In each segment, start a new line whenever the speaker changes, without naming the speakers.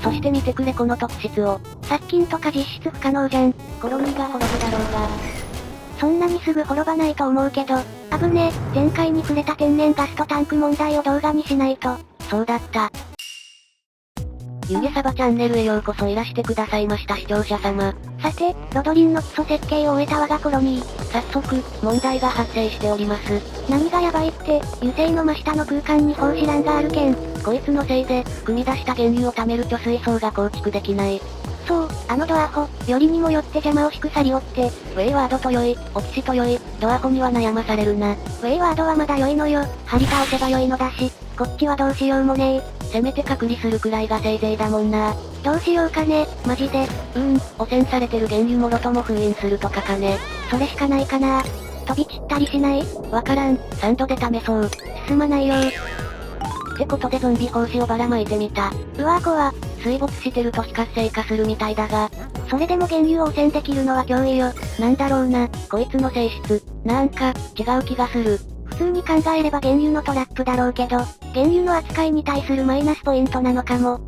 そして見てくれこの特質を。
殺菌とか実質不可能じゃん。
コロニーが滅ぶだろうが。
そんなにすぐ滅ばないと思うけど、危ねえ、前回に触れた天然ガストタンク問題を動画にしないと。
そうだった。湯気サバチャンネルへようこそいらしてくださいました視聴者様。
さて、ロドリンの基礎設計を終えた我がコロニー。
早速、問題が発生しております。
何がやばいって、油性の真下の空間に放射欄があるけん。
こいつのせいで、汲み出した原油を貯める貯水槽が構築できない。
そう、あのドアホ、よりにもよって邪魔をしくさりおって。
ウェイワードと良い、オキシと良い、ドアホには悩まされるな。
ウェイワードはまだ良いのよ、張り倒せば良いのだし、こっちはどうしようもねえ。
せめて隔離するくらいがせいぜいだもんな。
どうしようかね、マジで。
汚染されてる原油もろとも封印するとかかね。
それしかないかな。飛び散ったりしない？
わからん、3度で試そう。
進まないよ
ってことでゾンビ胞子をばらまいてみた。
うわぁ怖。
水没してると非活性化するみたいだが。
それでも原油を汚染できるのは脅威よ。
なんだろうな、こいつの性質。なんか、違う気がする。
普通に考えれば原油のトラップだろうけど、原油の扱いに対するマイナスポイントなのかも。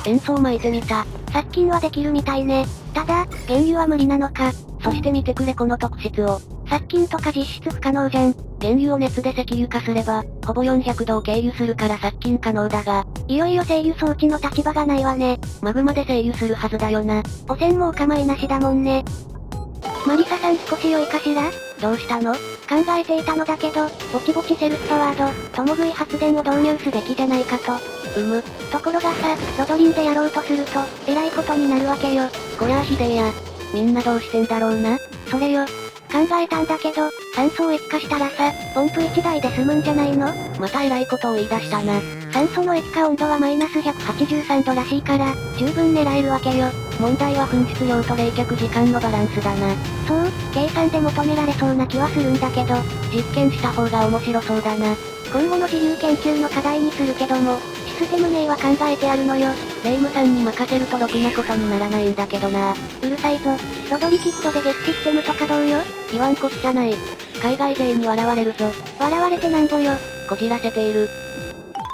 塩素を撒いてみた。
殺菌はできるみたいね。ただ、原油は無理なのか。
そして見てくれこの特質を。
殺菌とか実質不可能じゃん。
原油を熱で石油化すれば、ほぼ400度を経由するから殺菌可能だが、
いよいよ制御装置の立場がないわね。
マグマで制御するはずだよな。
汚染もお構いなしだもんね。マリサさん少し良いかしら？
どうしたの？
考えていたのだけど、ぼちぼちセルフパワード、共食い発電を導入すべきじゃないかと。ところがさ、ロドリンでやろうとすると、えらいことになるわけよ。
こりゃあひでえや。みんなどうしてんだろうな。
それよ。考えたんだけど、酸素を液化したらさ、ポンプ1台で済むんじゃないの？
また偉いことを言い出したな。
酸素の液化温度はマイナス183度らしいから、十分狙えるわけよ。
問題は噴出量と冷却時間のバランスだな。
そう、計算で求められそうな気はするんだけど、
実験した方が面白そうだな。
今後の自由研究の課題にするけども、システム名は考えてあるのよ。
レイムさんに任せるとろくなことにならないんだけどな。
うるさいぞ。ロドリキッドでゲッシステムとかどうよ？
言わんこっちゃない。海外勢に笑われるぞ。
笑われてなんぼよ。
こじらせている。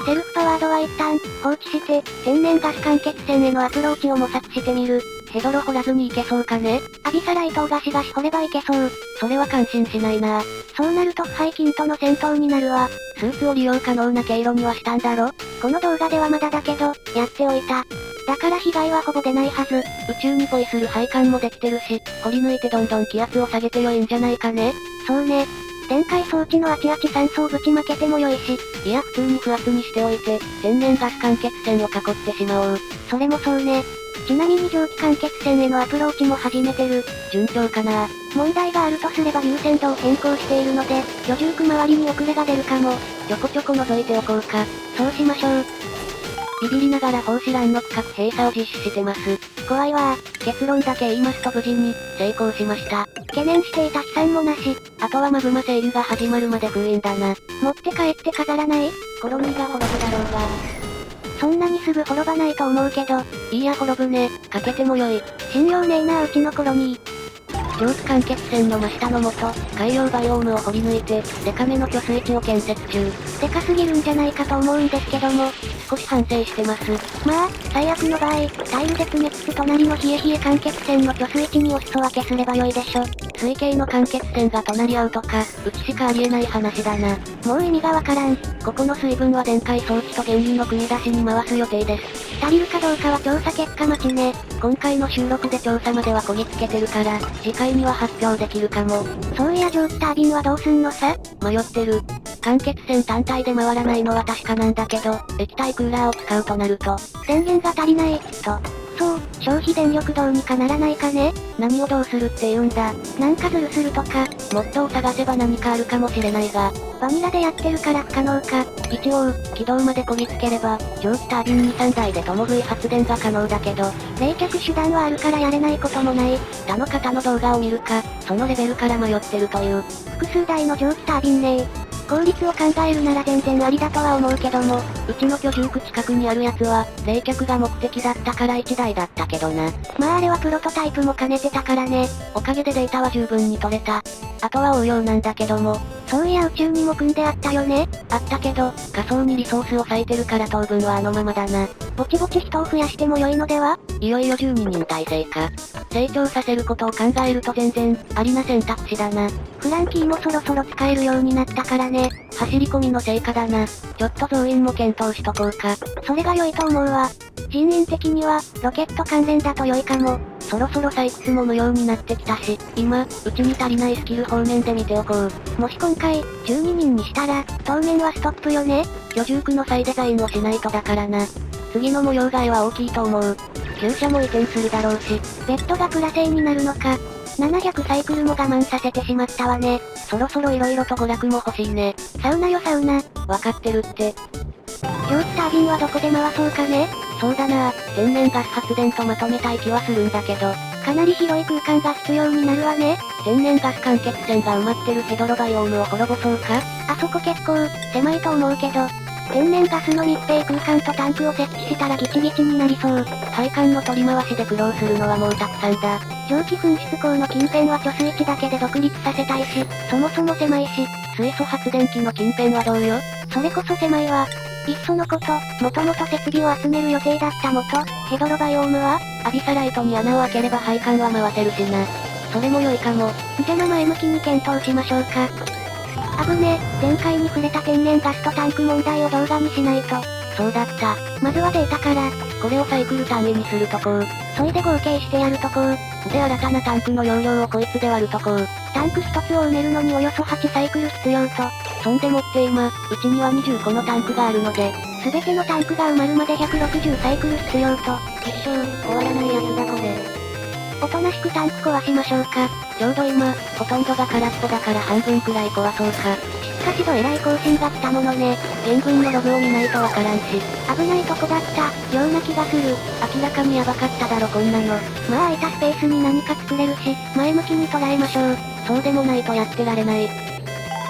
セルフパワードは一旦、放置して、天然ガス間欠泉へのアプローチを模索してみる。
ヘドロ掘らずにいけそうかね？
アビサライトをガシガシ掘ればいけそう。
それは感心しないな。
そうなると腐敗菌との戦闘になるわ。
スーツを利用可能な経路にはしたんだろ？
この動画ではまだだけど、やっておいた。だから被害はほぼ出ないはず。
宇宙にポイする配管もできてるし、掘り抜いてどんどん気圧を下げて良いんじゃないかね？
そうね。電解装置のあちあち酸素をぶちまけても良いし。
いや普通に不圧にしておいて、天然ガス間欠泉を囲ってしまおう。
それもそうね。ちなみに蒸気間欠泉へのアプローチも始めてる。
順調かな？
問題があるとすれば優先度を変更しているので、居住区周りに遅れが出るかも。
ちょこちょこ覗いておこうか。
そうしましょう。
ビビりながら放射欄の区画閉鎖を実施してます。
怖いわ
結論だけ言いますと無事に、成功しました。
懸念していた飛散もなし。
あとはマグマ制御が始まるまで封印だな。
持って帰って飾らない？
コロニーが滅ぶだろうが。
そんなにすぐ滅ばないと思うけど。
いいや滅ぶね、かけてもよい。
信用ねえなうちのコロニー。
蒸気間欠泉の真下の元、海洋バイオームを掘り抜いて、デカめの貯水池を建設中。
でかすぎるんじゃないかと思うんですけども。
少し反省してます。
まあ、最悪の場合、タイルで詰めつつ隣の冷え冷え間欠泉の貯水池にお裾分けすればよいでしょ。
水系の間欠泉が隣り合うとか、うちしかありえない話だな。
もう意味がわからん。
ここの水分は電解装置と原油の組み出しに回す予定です。
足りるかどうかは調査結果待ちね。
今回の収録で調査まではこぎつけてるから、次回には発表できるかも。
そういや蒸気タービンはどうすんのさ？
迷ってる。間欠泉単体で回らないのは確かなんだけど、液体クーラーを使うとなると、
電源が足りない、と。そう、消費電力どうにかならないかね？
何をどうするって言うんだ。
なんかズルするとか。
モットを探せば何かあるかもしれないが、
バニラでやってるから不可能か。
一応、軌道までこぎつければ、蒸気タービン2、3台で共食い発電が可能だけど、
冷却手段はあるからやれないこともない。
他の方の動画を見るか、そのレベルから迷ってるという。
複数台の蒸気タービンね。効率を考えるなら全然ありだとは思うけども、
うちの居住区近くにあるやつは、冷却が目的だったから1台だったけどな。
まああれはプロトタイプも兼ねてたからね。
おかげでデータは十分に取れた。あとは応用なんだけども、
そういや宇宙にも組んであったよね。
あったけど、仮想にリソースを割いてるから当分はあのままだな。
ぼちぼち人を増やしても良いのでは？
いよいよ12人体制か。成長させることを考えると全然、ありな選択肢だな。
フランキーもそろそろ使えるようになったからね。
走り込みの成果だな。ちょっと増員も検討しとこうか。
それが良いと思うわ。人員的には、ロケット関連だと良いかも。
そろそろ採掘も無用になってきたし、今、うちに足りないスキル方面で見ておこう。
もし今回、12人にしたら、当面はストップよね。
居住区の再デザインをしないとだからな。次の模様替えは大きいと思う。厩舎も移転するだろうし。
ベッドがプラ製になるのか。700サイクルも我慢させてしまったわね。
そろそろ色々と娯楽も欲しいね。
サウナよサウナ。
わかってるって。
蒸気タービンはどこで回そうかね。
そうだな、天然ガス発電とまとめたい気はするんだけど。
かなり広い空間が必要になるわね。
天然ガス間欠泉が埋まってるヘドロバイオームを滅ぼそうか？
あそこ結構、狭いと思うけど。天然ガスの密閉空間とタンクを設置したらギチギチになりそう。
配管の取り回しで苦労するのはもうたくさんだ。
蒸気噴出口の近辺は貯水池だけで独立させたいし、そもそも狭いし、
水素発電機の近辺はどうよ？
それこそ狭いわ。いっそのこと、もともと設備を集める予定だったヘドロバイオームは
アビサライトに穴を開ければ配管は回せるしな。それも良いかも。
じゃあ前向きに検討しましょうか。危ね、前回に触れた天然ガスとタンク問題を動画にしないと。
そうだった。
まずはデータから。
これをサイクル単位にするとこう。
そいで合計してやるとこう。
で新たなタンクの容量をこいつで割るとこう。
タンク一つを埋めるのにおよそ8サイクル必要と。
そんでもって今、うちには20個のタンクがあるので、
すべてのタンクが埋まるまで160サイクル必要と。
一生、終わらないやつだこれ。
おとなしくタンク壊しましょうか。
ちょうど今、ほとんどが空っぽだから半分くらい壊そうか。
しかしどえらい更新が来たものね。
原文のログを見ないとわからんし。
危ないとこだった、ような気がする。
明らかにヤバかっただろこんなの。
まあ空いたスペースに何か作れるし、前向きに捉えましょう。
そうでもないとやってられない。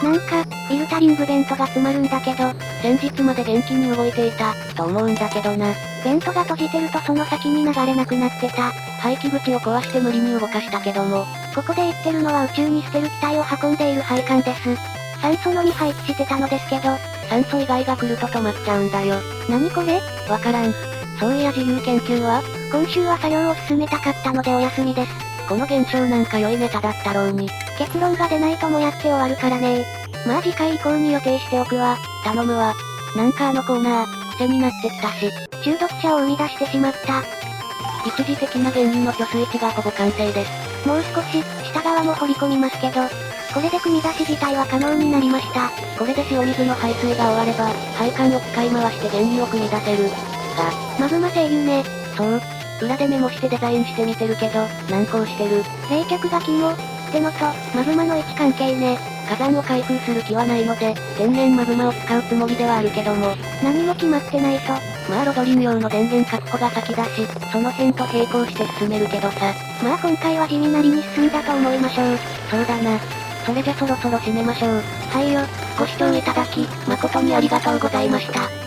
なんか、フィルタリングベントが詰まるんだけど、
先日まで元気に動いていた、と思うんだけどな。
ベントが閉じてるとその先に流れなくなってた。
排気口を壊して無理に動かしたけども。
ここで言ってるのは宇宙に捨てる機体を運んでいる配管です。酸素のみ配置してたのですけど、
酸素以外が来ると止まっちゃうんだよ。
何これ？
わからん。そういや自由研究は？
今週は作業を進めたかったのでお休みです。
この現象なんか良いネタだったろうに。
結論が出ないともやって終わるからね。まあ次回以降に予定しておくわ。
頼むわ。なんかあのコーナー、癖になってきたし。
中毒者を生み出してしまった。
一時的な原油の貯水池がほぼ完成です。
もう少し、下側も掘り込みますけど、これで組み出し自体は可能になりました。
これで塩水の排水が終われば、配管を使い回して原油を組み出せる。が、
マグマ整油ね。
そう。裏でメモしてデザインしてみてるけど、難航してる。
冷却が肝。ってのと、マグマの位置関係ね。
火山を開封する気はないので、天然マグマを使うつもりではあるけども。
何も決まってないと。
まあロドリン用の電源確保が先だし、その辺と並行して進めるけどさ。
まあ今回は地味なりに進んだと思いましょう。
そうだな。それじゃそろそろ締めましょう。
はいよ。
ご視聴いただき、誠にありがとうございました。